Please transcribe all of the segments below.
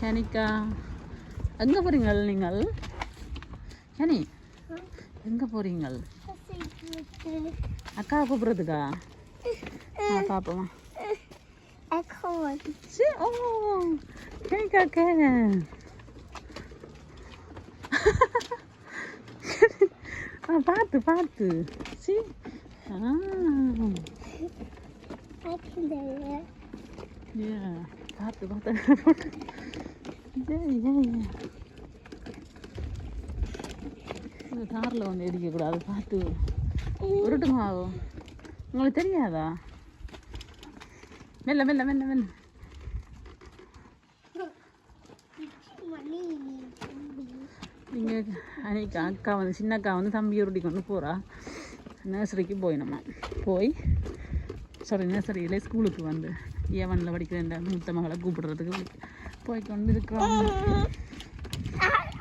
ஹனிக்கா எங்கே போகிறீங்கள் நீங்கள்? ஹனி எங்கே போகிறீங்கள்? அக்கா கூப்பிட்றதுக்கா? பார்ப்போமா. ஓ ஹனிக்காக்க பார்த்து பார்த்து சி பார்த்து பார்த்து போட்டு காரில் வந்து இடிக்கக்கூடாது, பார்த்து உருட்டுங்க ஆகும். உங்களுக்கு தெரியாதா? மெல்ல மெல்ல மெல்ல மெல்ல. நீங்கள் அன்னைக்கு அக்கா வந்து சின்ன அக்கா வந்து தம்பி உருட்டி கொண்டு போகிறா. நர்சரிக்கு போய் நம்ம போய் நர்சரியில் ஸ்கூலுக்கு வந்து ஏவனில் படிக்கிற இந்த மூத்த மகளை கூப்பிடுறதுக்கு போய் கொண்டு இருக்கிறோம்.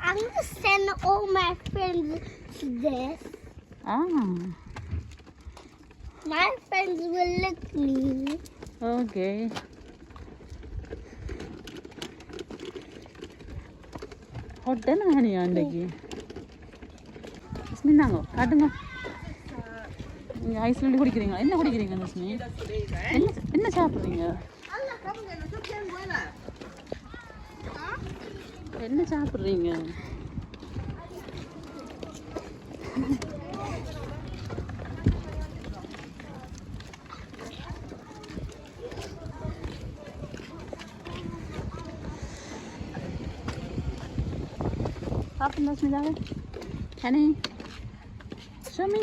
I'm gonna send all my friends to this. My friends will lick me. Okay. Hot என்ன ஹனியா அன்றைக்கு? லட்சுமி நாங்க காட்டுங்க. நீங்கள் ஐஸ் ரெண்டு குடிக்கிறீங்களா? என்ன குடிக்கிறீங்க லட்சுமி? என்ன சாப்பிட்றீங்க? என்ன சாப்பிட்றீங்க? சாப்பிடுங்க லட்சுமிதாவே. ஹனி ஷமி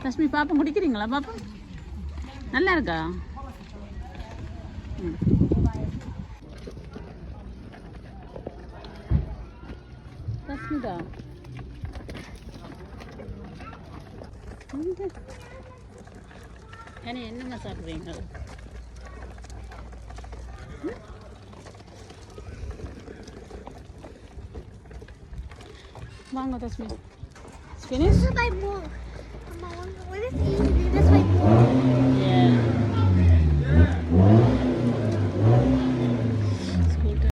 லட்சுமி பாப்பா குடிக்கிறீங்களா? பாப்பா நல்லா இருக்கா? லட்சுமிதா ஹனி என்னம்மா சாப்பிட்றீங்க? வாங்க தஸ்மி. Finish? This is my book. Mama, what is eating?